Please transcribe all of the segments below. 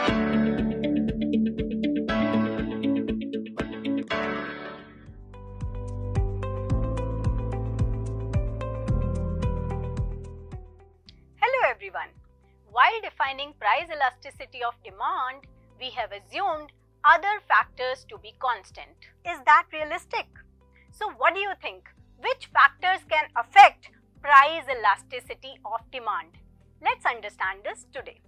Hello everyone. While defining price elasticity of demand, we have assumed other factors to be constant. Is that realistic? So what do you think? Which factors can affect price elasticity of demand? Let's understand this today.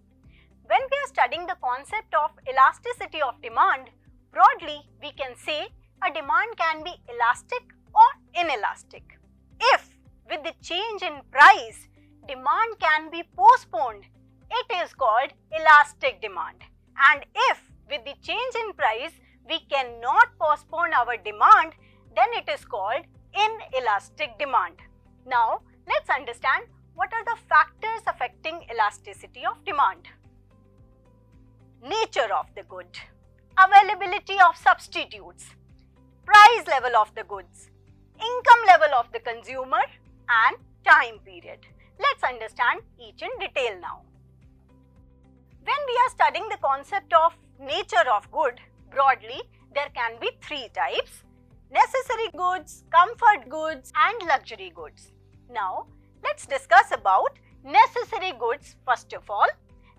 When we are studying the concept of elasticity of demand, broadly we can say a demand can be elastic or inelastic. If with the change in price, demand can be postponed, it is called elastic demand. And if with the change in price we cannot postpone our demand, then it is called inelastic demand. Now let's understand what are the factors affecting elasticity of demand. Nature of the good, availability of substitutes, price level of the goods, income level of the consumer, and time period. Let's understand each in detail now. When we are studying the concept of nature of good, broadly there can be three types: necessary goods, comfort goods, and luxury goods. Now let's discuss about necessary goods first of all.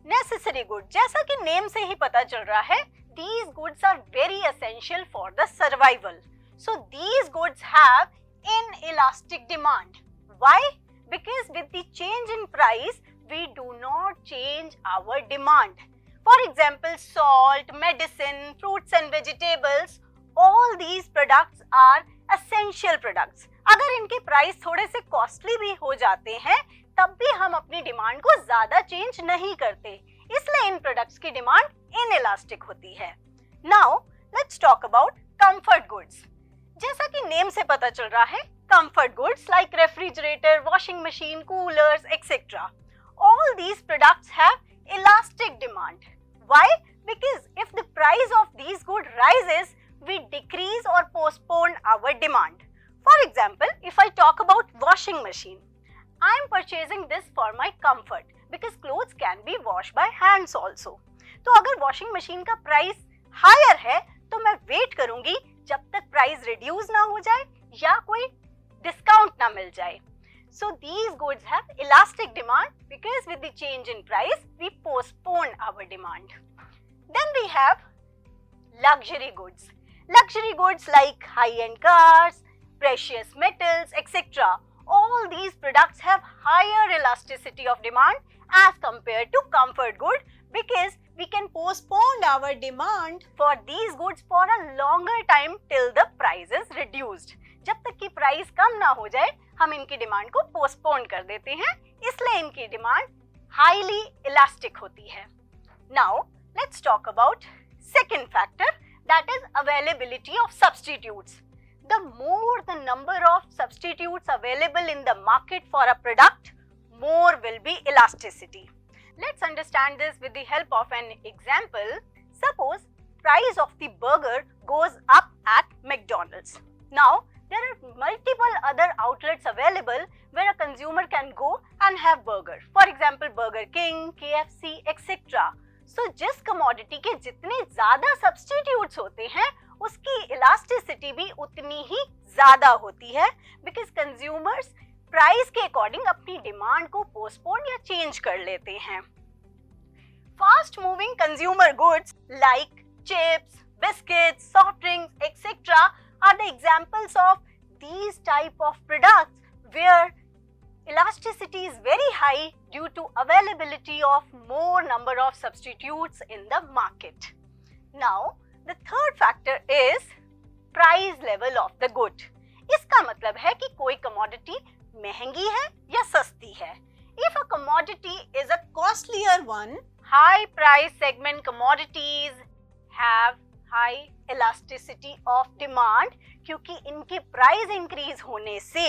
Necessary goods, जैसा कि name से ही पता चल रहा है, these goods are very essential for the survival. So these goods have inelastic demand. Why? Because with the change in price, we do not change our demand. For example, salt, medicine, fruits and vegetables, all these products are essential products. अगर इनके price थोड़े से costly भी हो जाते हैं, तब भी हम अपनी डिमांड को ज्यादा चेंज नहीं करते, इसलिए इन प्रोडक्ट्स की डिमांड इनइलास्टिक होती है. Now let's talk about comfort goods. जैसा कि नेम से पता चल रहा है, comfort goods like refrigerator, washing machine, coolers, etc. All these products have elastic demand. Why? Because if the price of these goods rises, we decrease or postpone our demand. For example, if I talk about washing machine, I am purchasing this for my comfort because clothes can be washed by hands also. तो अगर washing machine का price higher है, तो मैं wait करूँगी जब तक price reduce ना हो जाए या कोई discount ना मिल जाए. So these goods have elastic demand because with the change in price, we postpone our demand. Then we have luxury goods. Luxury goods like high-end cars, precious metals, etc. All these products have higher elasticity of demand as compared to comfort good because we can postpone our demand for these goods for a longer time till the price is reduced. जब तक की price कम ना हो जाए, हम इनकी demand को postpone कर देते हैं, इसलिए इनकी डिमांड हाईली इलास्टिक होती है. Now let's talk about second factor, that is availability of substitutes. The more the number of substitutes available in the market for a product, more will be elasticity. Let's understand this with the help of an example. Suppose price of the burger goes up at McDonald's. Now there are multiple other outlets available where a consumer can go and have burger. For example, Burger King, KFC, etc. So जिस commodity के जितने ज़्यादा substitutes होते हैं, उसकी elasticity भी उतनी ही ज़्यादा होती है because consumers price के according अपनी demand को postpone या change कर लेते हैं. Fast moving consumer goods like chips, biscuits, soft drinks, etc. are the examples of these type of products where elasticity is very high due to availability of more number of substitutes in the market. Now, the third factor is price level of the good. इसका मतलब है कि कोई commodity महंगी है या सस्ती है. If a commodity is a costlier one, high price segment commodities have high elasticity of demand क्योंकि इनकी price increase होने से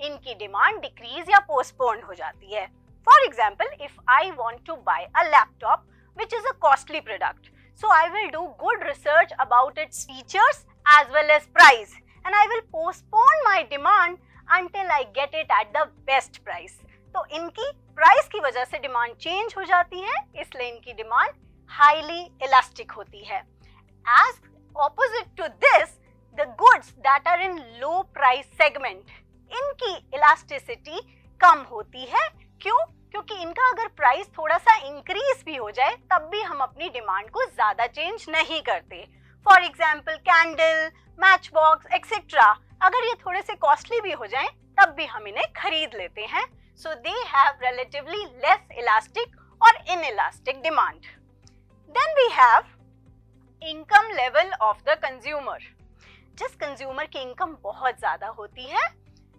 इनकी demand decrease या postpone हो जाती है. For example, if I want to buy a laptop which is a costly product, so I will do good research about its features as well as price and I will postpone my demand until I get it at the best price. तो इनकी price की वजह से demand change हो जाती है, इसलिए इनकी डिमांड हाईली इलास्टिक होती है। As opposite to this, the goods that are in low price segment, इनकी इलास्टिसिटी कम होती है। क्यों? क्योंकि इनका अगर प्राइस थोड़ा सा इंक्रीज भी हो जाए तब भी हम अपनी डिमांड को ज्यादा चेंज नहीं करते। For example candle, match box etcetera, अगर ये थोड़े से कॉस्टली भी हो जाएं तब भी हम इन्हें खरीद लेते हैं। So they have relatively less elastic और inelastic demand. Then we have income level of the consumer. जिस कंज्यूमर की इनकम बहुत ज्यादा होती है,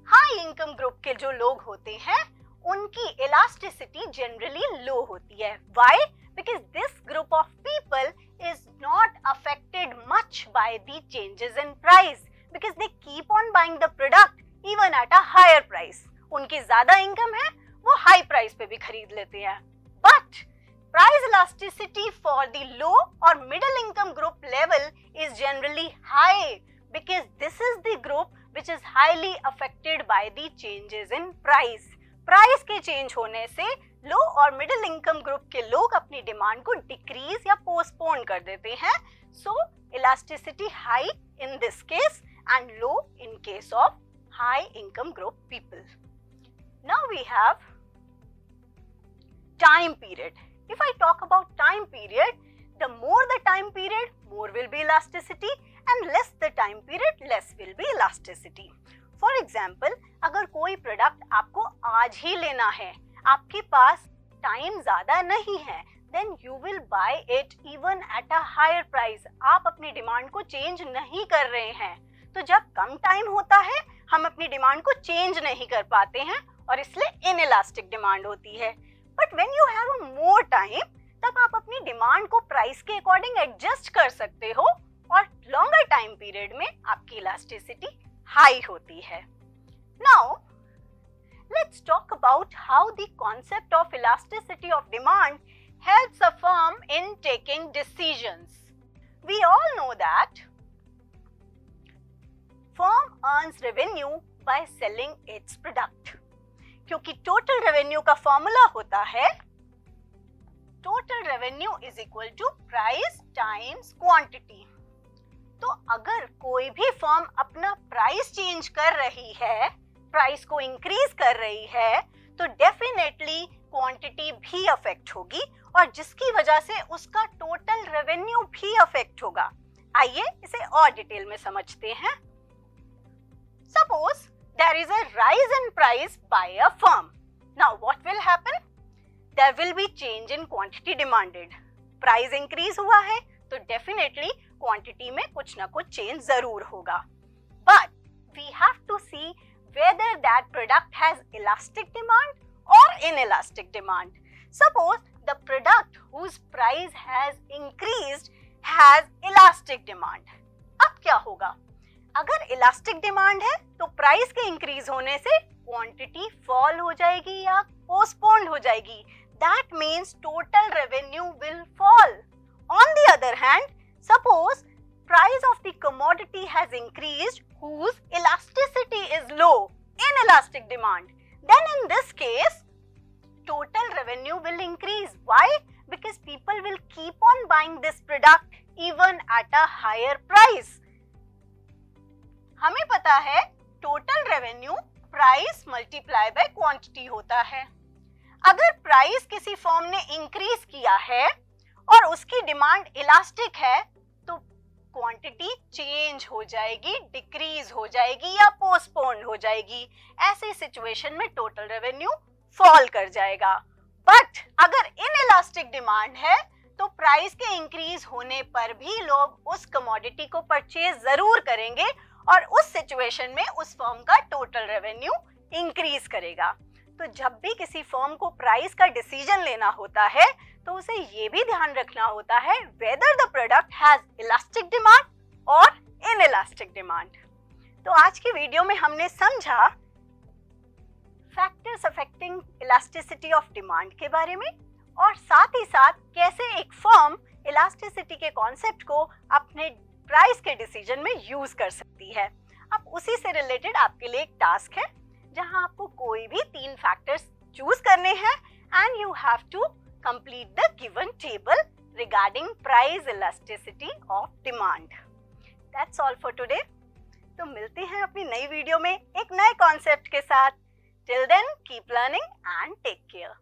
हाई इनकम ग्रुप के जो लोग होते हैं, उनकी इलास्टिसिटी जनरली लो होती है। Why? Because this group of people is not affected much by the changes in price, because they keep on buying the product even at a higher price. उनकी ज्यादा इनकम है, वो high price पे भी खरीद लेते हैं। But price elasticity for the low or middle income group level is generally high, because this is the group which is highly affected by the changes in price. Price के change होने से लो और middle income group के लोग अपनी demand को decrease या postpone कर देते हैं। So elasticity high in this case and low in case of high income group people. Now we have time period. If I talk about time period, the more the time period, more will be elasticity, and less the time period, less will be elasticity. For example, अगर कोई product आपको आज ही लेना है, आपके पास time ज्यादा नहीं है, then you will buy it even at a higher price. आप अपनी डिमांड को चेंज नहीं कर रहे हैं। तो जब कम टाइम होता है, हम अपनी डिमांड को चेंज नहीं कर पाते हैं और इसलिए इनइलास्टिक डिमांड होती है। But when you have a more time, तब आप अपनी डिमांड को प्राइस के अकॉर्डिंग एडजस्ट कर सकते हो और लॉन्गर टाइम पीरियड में आपकी इलास्टिसिटी हाई होती है। Now let's talk about how the concept of elasticity of demand helps a firm in taking decisions. We all know that firm earns revenue by selling its product. क्योंकि total revenue का formula होता है total revenue is equal to price times quantity. तो अगर कोई भी firm अपना price change कर रही है, प्राइस को इंक्रीज कर रही है, तो डेफिनेटली क्वांटिटी भी अफेक्ट होगी और जिसकी वजह से उसका टोटल रेवेन्यू भी अफेक्ट होगा। आइए इसे और डिटेल में समझते हैं। Suppose there is a rise in price by a firm. Now what will happen? There will be change in quantity demanded. Price increase हुआ है तो definitely quantity में कुछ ना कुछ change जरूर होगा. But we have to see whether that product has elastic demand or inelastic demand. Suppose the product whose price has increased has elastic demand. अब क्या होगा? अगर इलास्टिक डिमांड है तो प्राइस के इंक्रीज होने से क्वांटिटी फॉल हो जाएगी या पोस्टपोन्ड हो जाएगी। That means total revenue will fall. On the other hand, suppose price of the commodity has increased whose elasticity is low, inelastic demand, then in this case total revenue will increase. Why? Because people will keep on buying this product even at a higher price. हमें पता है total revenue price multiply by quantity होता है। अगर price किसी firm ने increase किया है और उसकी डिमांड इलास्टिक है तो क्वांटिटी चेंज हो जाएगी, डिक्रीज हो जाएगी या पोस्टपोन हो जाएगी। ऐसी सिचुएशन में टोटल रेवेन्यू फॉल कर जाएगा। बट अगर इनइलास्टिक डिमांड है तो प्राइस के इंक्रीज होने पर भी लोग उस कमोडिटी को परचेज जरूर करेंगे और उस सिचुएशन में उस फर्म का टोटल रेवेन्यू इंक्रीज करेगा। तो जब भी किसी फर्म को प्राइस का डिसीजन लेना होता है तो उसे ये भी ध्यान रखना होता है whether the product has elastic demand और इनइलास्टिक डिमांड। तो आज की वीडियो में हमने समझा factors affecting elasticity of demand के बारे में और साथ ही साथ कैसे एक फर्म इलास्टिसिटी के कॉन्सेप्ट को अपने प्राइस के डिसीजन में यूज कर सकती है। अब उसी से रिलेटेड आपके लिए एक टास्क है जहां आपको कोई भी 3 फैक्टर्स चूज करने हैं and you have to complete the given table regarding price elasticity of demand. That's all for today. तो मिलते हैं अपनी नई वीडियो में एक नए कॉन्सेप्ट के साथ. Till then, keep learning and take care.